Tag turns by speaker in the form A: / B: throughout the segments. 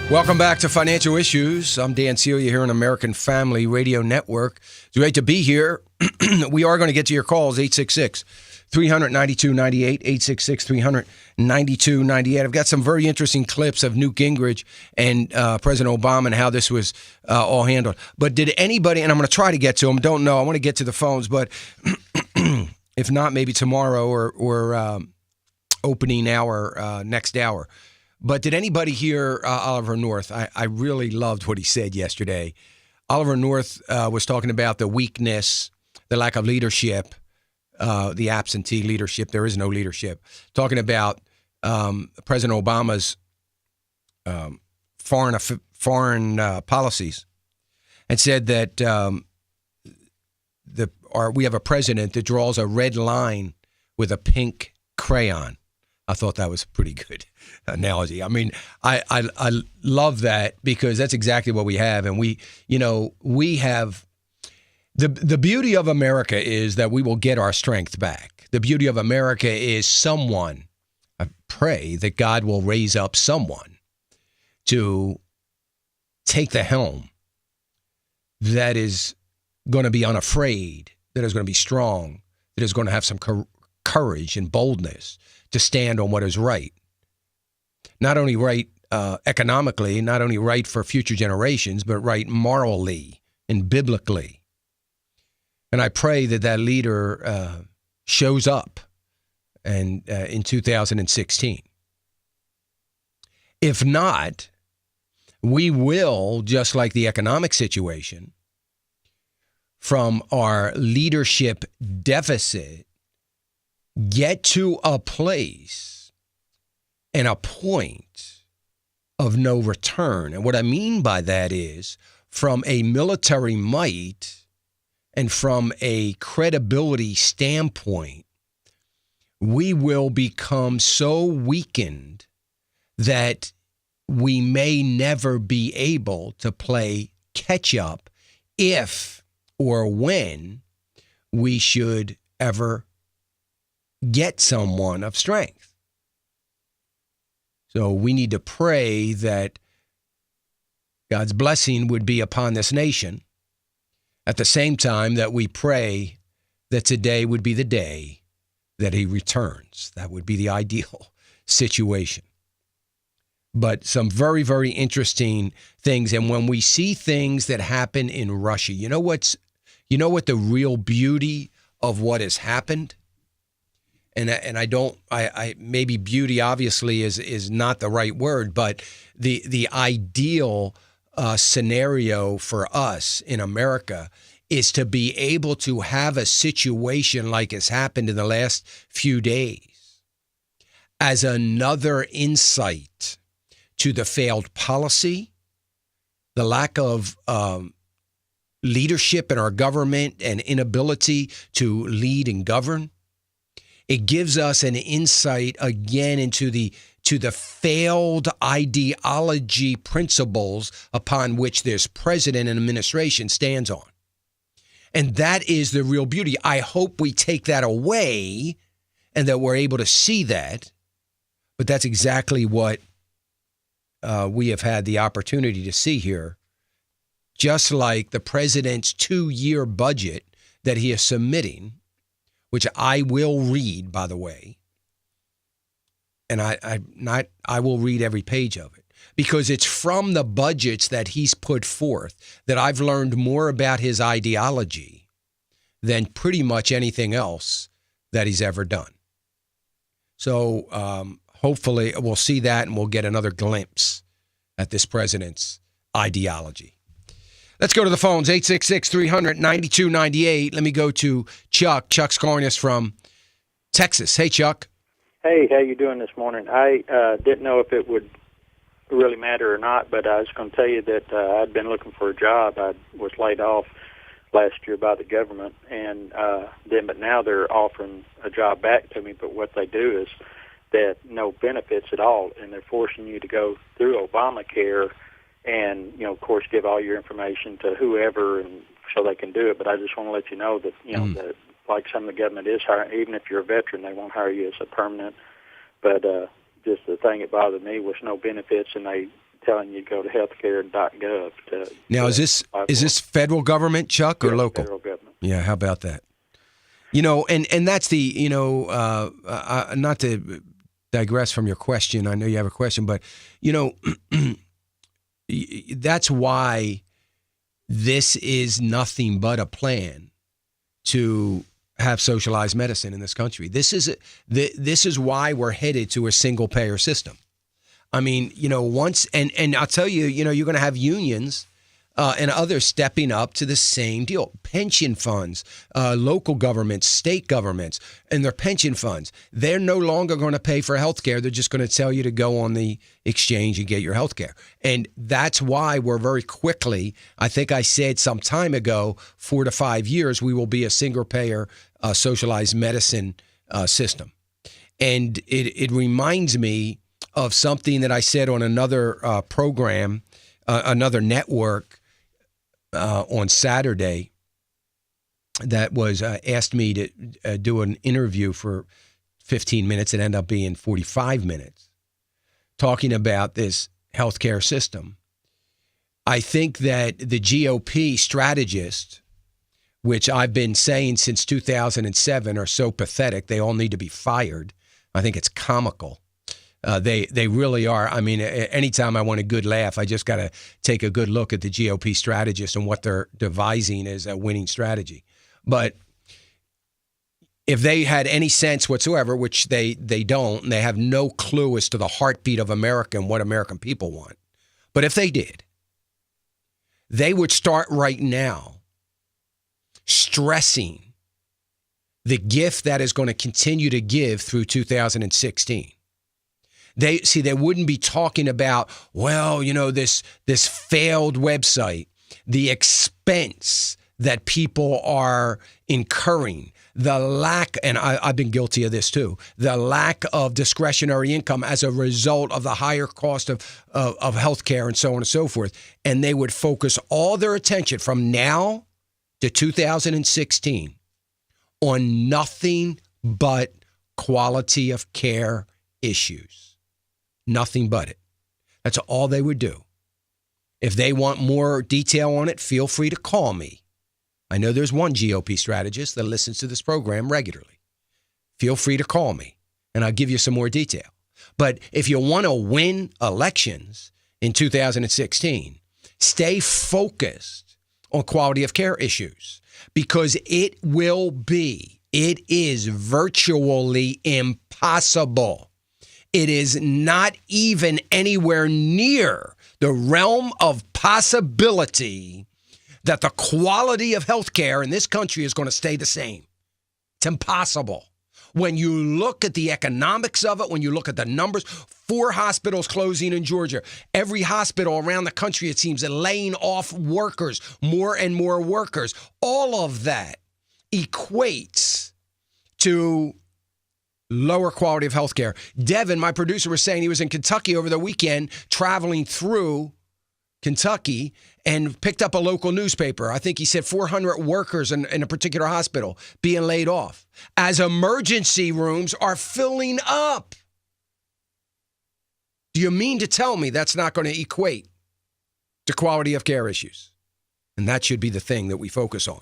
A: Welcome back to Financial Issues. I'm Dan Celia here on American Family Radio Network. It's great to be here. We are going to get to your calls, 866-392-98, 866-392-98. I've got some very interesting clips of Newt Gingrich and President Obama and how this was all handled. But did anybody, and I'm going to try to get to them, don't know, I want to get to the phones, but if not, maybe tomorrow or opening hour, next hour. But did anybody hear Oliver North? I really loved what he said yesterday. Oliver North was talking about the weakness, the lack of leadership, the absentee leadership. There is no leadership. Talking about President Obama's foreign policies, and said that we have a president that draws a red line with a pink crayon. I thought that was a pretty good analogy. I mean, I love that because that's exactly what we have. And we have the beauty of America is that we will get our strength back. The beauty of America is I pray that God will raise up someone to take the helm that is going to be unafraid, that is going to be strong, that is going to have some courage and boldness to stand on what is right. Not only right economically, not only right for future generations, but right morally and biblically. And I pray that that leader shows up in 2016. If not, we will, just like the economic situation, from our leadership deficit, get to a place and a point of no return. And what I mean by that is from a military might and from a credibility standpoint, we will become so weakened that we may never be able to play catch up if or when we should ever get someone of strength. So we need to pray that God's blessing would be upon this nation. At the same time that we pray that today would be the day that he returns. That would be the ideal situation. But some very, very interesting things. And when we see things that happen in Russia, you know what the real beauty of what has happened? And I maybe beauty obviously is not the right word, but the ideal scenario for us in America is to be able to have a situation like has happened in the last few days as another insight to the failed policy, the lack of leadership in our government and inability to lead and govern. It gives us an insight again into the failed ideology principles upon which this president and administration stands on. And that is the real beauty. I hope we take that away and that we're able to see that. But that's exactly what we have had the opportunity to see here. Just like the president's 2-year budget that he is submitting, which I will read, by the way, and I will read every page of it, because it's from the budgets that he's put forth that I've learned more about his ideology than pretty much anything else that he's ever done. So hopefully we'll see that and we'll get another glimpse at this president's ideology. Let's go to the phones, 866-300-9298. Let me go to Chuck. Chuck's calling us from Texas. Hey, Chuck.
B: Hey, how you doing this morning? I didn't know if it would really matter or not, but I was going to tell you that I'd been looking for a job. I was laid off last year by the government, and but now they're offering a job back to me. But what they do is that no benefits at all, and they're forcing you to go through Obamacare and, of course, give all your information to whoever and so they can do it. But I just want to let you know that, that like some of the government is hiring, even if you're a veteran, they won't hire you as a permanent. But just the thing that bothered me was no benefits, and they telling you to go to healthcare.gov.
A: Now, is this federal government, Chuck, or local?
B: Federal government.
A: Yeah, how about that? And that's the, not to digress from your question. I know you have a question, but, that's why this is nothing but a plan to have socialized medicine in this country. This is why we're headed to a single payer system. I mean, once, and I'll tell you, you're going to have unions and others stepping up to the same deal. Pension funds, local governments, state governments, and their pension funds, they're no longer going to pay for health care. They're just going to tell you to go on the exchange and get your health care. And that's why we're very quickly, I think I said some time ago, 4 to 5 years, we will be a single payer socialized medicine system. And it reminds me of something that I said on another program, another network on Saturday that was asked me to do an interview for 15 minutes. It ended up being 45 minutes talking about this healthcare system. I think that the GOP strategist, which I've been saying since 2007, are so pathetic. They all need to be fired. I think it's comical. They really are. I mean, anytime I want a good laugh, I just got to take a good look at the GOP strategists and what they're devising as a winning strategy. But if they had any sense whatsoever, which they don't, and they have no clue as to the heartbeat of America and what American people want. But if they did, they would start right now stressing the gift that is going to continue to give through 2016. They wouldn't be talking about, this failed website, the expense that people are incurring, the lack, and I've been guilty of this too, the lack of discretionary income as a result of the higher cost of healthcare and so on and so forth. And they would focus all their attention from now to 2016 on nothing but quality of care issues. Nothing but it. That's all they would do. If they want more detail on it, feel free to call me. I know there's one GOP strategist that listens to this program regularly. Feel free to call me, and I'll give you some more detail. But if you want to win elections in 2016, stay focused on quality of care issues, because it is virtually impossible. It is not even anywhere near the realm of possibility that the quality of healthcare in this country is going to stay the same. It's impossible. When you look at the economics of it, when you look at the numbers, 4 hospitals closing in Georgia, every hospital around the country, it seems, laying off workers, more and more workers. All of that equates to lower quality of health care. Devin, my producer, was saying he was in Kentucky over the weekend, traveling through Kentucky, and picked up a local newspaper. I think he said 400 workers in a particular hospital being laid off as emergency rooms are filling up. Do you mean to tell me that's not going to equate to quality of care issues? And that should be the thing that we focus on.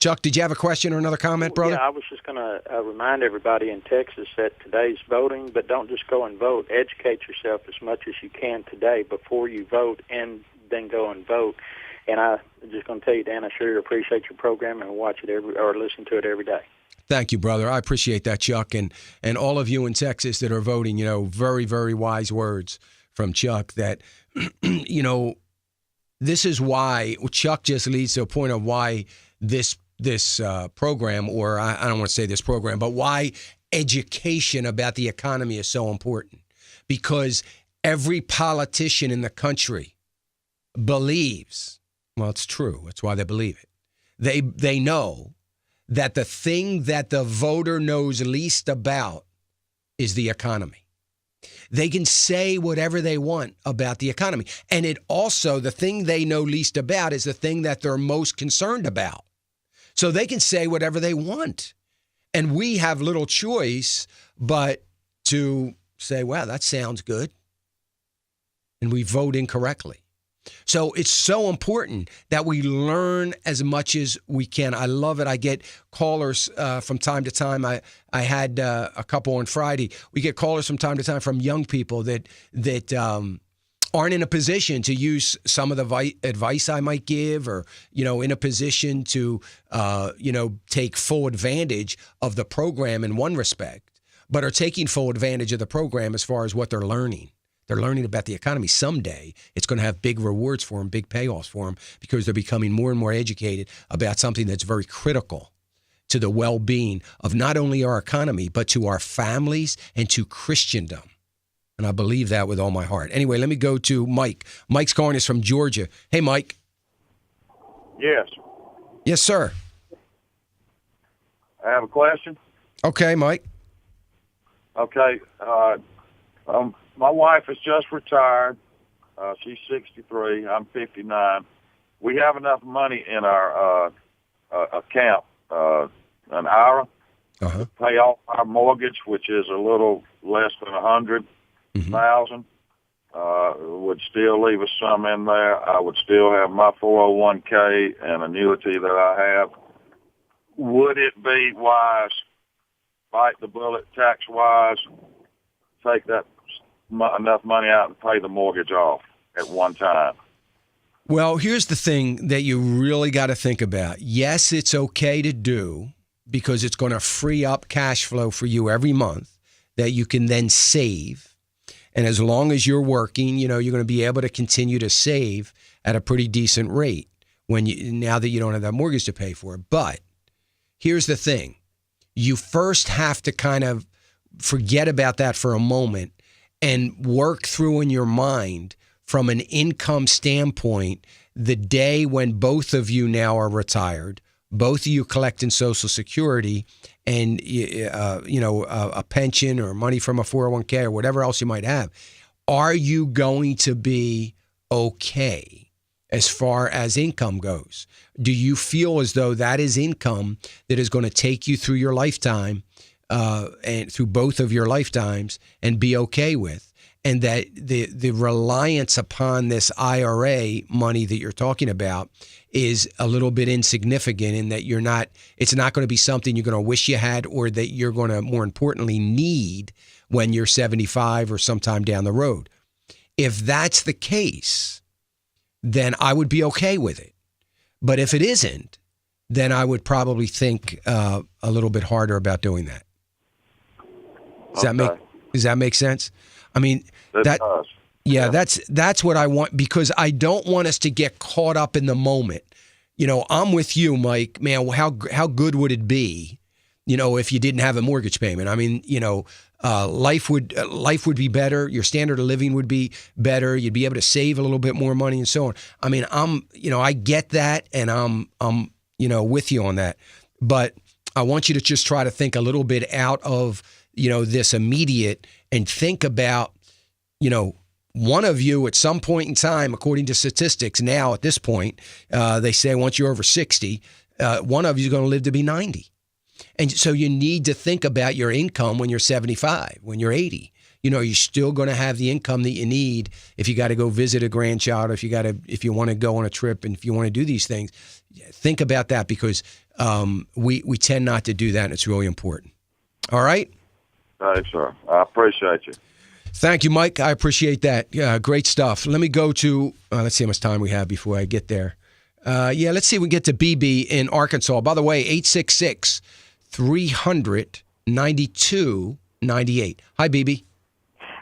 A: Chuck, did you have a question or another comment, brother?
B: Yeah, I was just going to remind everybody in Texas that today's voting, but don't just go and vote. Educate yourself as much as you can today before you vote, and then go and vote. And I'm just going to tell you, Dan, I sure appreciate your program and watch it or listen to it every day.
A: Thank you, brother. I appreciate that, Chuck, and all of you in Texas that are voting. Very, very wise words from Chuck. That this is why Chuck just leads to a point of why this program, or I don't want to say this program, but why education about the economy is so important. Because every politician in the country believes, well, it's true. That's why they believe it. They know that the thing that the voter knows least about is the economy. They can say whatever they want about the economy. And it also, the thing they know least about is the thing that they're most concerned about. So they can say whatever they want. And we have little choice but to say, wow, that sounds good. and we vote incorrectly. So it's so important that we learn as much as we can. I love it. I get callers from time to time. I had a couple on Friday. We get callers from time to time from young people that aren't in a position to use some of the advice I might give, or, in a position to, take full advantage of the program in one respect, but are taking full advantage of the program as far as what they're learning. They're learning about the economy. Someday it's going to have big rewards for them, big payoffs for them, because they're becoming more and more educated about something that's very critical to the well-being of not only our economy, but to our families and to Christendom. And I believe that with all my heart. Anyway, let me go to Mike. Mike's calling us from Georgia. Hey, Mike.
C: Yes.
A: Yes, sir.
C: I have a question.
A: Okay, Mike.
C: Okay. My wife has just retired. She's 63. I'm 59. We have enough money in our account, an IRA, to pay off our mortgage, which is a little less than $100,000. Would still leave us some in there. I would still have my 401k and annuity that I have. Would it be wise, bite the bullet tax-wise, take that enough money out and pay the mortgage off at one time?
A: Well, here's the thing that you really got to think about. Yes, it's okay to do, because it's going to free up cash flow for you every month that you can then save. And as long as you're working, you're going to be able to continue to save at a pretty decent rate now that you don't have that mortgage to pay for. But here's the thing. You first have to kind of forget about that for a moment and work through in your mind, from an income standpoint, the day when both of you now are retired, both of you collecting Social Security and a pension or money from a 401k or whatever else you might have. Are you going to be okay as far as income goes? Do you feel as though that is income that is going to take you through your lifetime, and through both of your lifetimes, and be okay with? And that the reliance upon this IRA money that you're talking about is a little bit insignificant, in that it's not going to be something you're going to wish you had, or that you're going to, more importantly, need when you're 75 or sometime down the road. If that's the case, then I would be okay with it. But if it isn't, then I would probably think a little bit harder about doing that. Does that make sense? I mean, that's what I want, because I don't want us to get caught up in the moment. I'm with you, Mike. Man, how good would it be, if you didn't have a mortgage payment? I mean, life would be better. Your standard of living would be better. You'd be able to save a little bit more money and so on. I mean, I get that, and I'm with you on that. But I want you to just try to think a little bit out of, this immediate, and think about, one of you at some point in time, according to statistics now at this point, they say once you're over 60, one of you is going to live to be 90. And so you need to think about your income when you're 75, when you're 80. You're still going to have the income that you need if you got to go visit a grandchild, if you want to go on a trip, and if you want to do these things. Think about that, because we tend not to do that, and it's really important. All right?
C: Thanks, sir. I appreciate you.
A: Thank you, Mike. I appreciate that. Yeah, great stuff. Let me go to, let's see how much time we have before I get there. Let's see if we can get to BB in Arkansas. By the way, 866-300-9298. Hi, BB.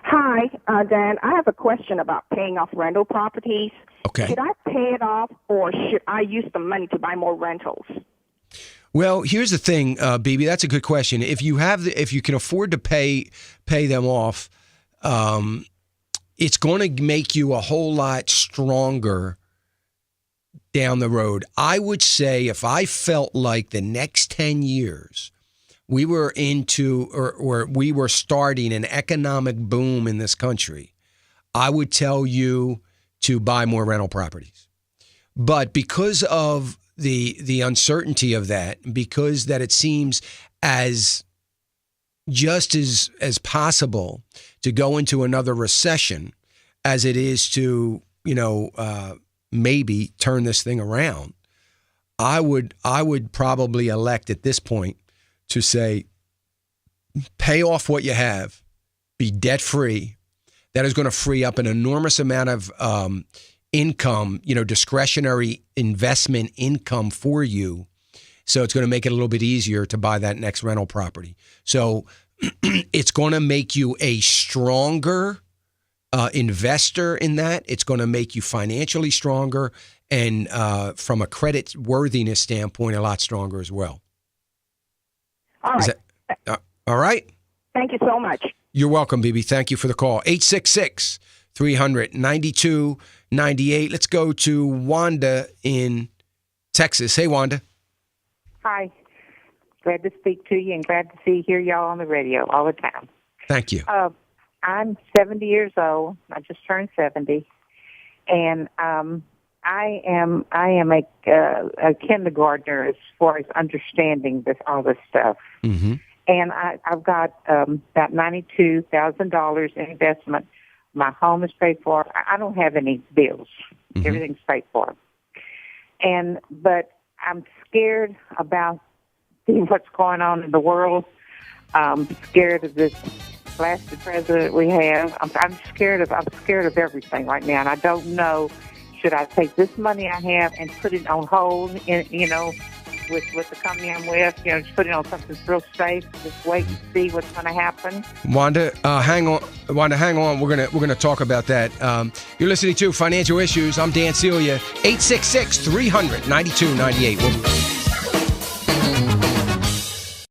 D: Hi, Dan. I have a question about paying off rental properties.
A: Okay.
D: Should I pay it off, or should I use the money to buy more rentals?
A: Well, here's the thing, BB. That's a good question. If you can afford to pay them off, it's going to make you a whole lot stronger down the road. I would say, if I felt like the next 10 years we were into, or we were starting an economic boom in this country, I would tell you to buy more rental properties. But because of the uncertainty of that, because that it seems as possible to go into another recession, as it is to, maybe turn this thing around, I would probably elect at this point to say, pay off what you have, be debt free. That is going to free up an enormous amount of income, discretionary investment income for you. So it's going to make it a little bit easier to buy that next rental property. So it's going to make you a stronger investor in that. It's going to make you financially stronger and from a credit worthiness standpoint, a lot stronger as well.
D: All right.
A: All right?
D: Thank you so much.
A: You're welcome, Bibi. Thank you for the call. 866-300-9298. Let's go to Wanda in Texas. Hey, Wanda.
E: Hi. Glad to speak to you and glad to hear y'all on the radio all the time.
A: Thank you.
E: I'm 70 years old. I just turned 70. And I am a kindergartner as far as understanding all this stuff.
A: Mm-hmm.
E: And I've got about $92,000 in investment. My home is paid for. I don't have any bills. Mm-hmm. Everything's paid for. But I'm scared about what's going on in the world. I'm scared of this blasted president we have. I'm scared of everything right now, and I don't know. Should I take this money I have and put it on hold? With the company I'm with, just put it on something real safe. Just wait and see what's going to happen.
A: Wanda, hang on. Wanda, hang on. We're gonna talk about that. You're listening to Financial Issues. I'm Dan Celia. 866-300-9298.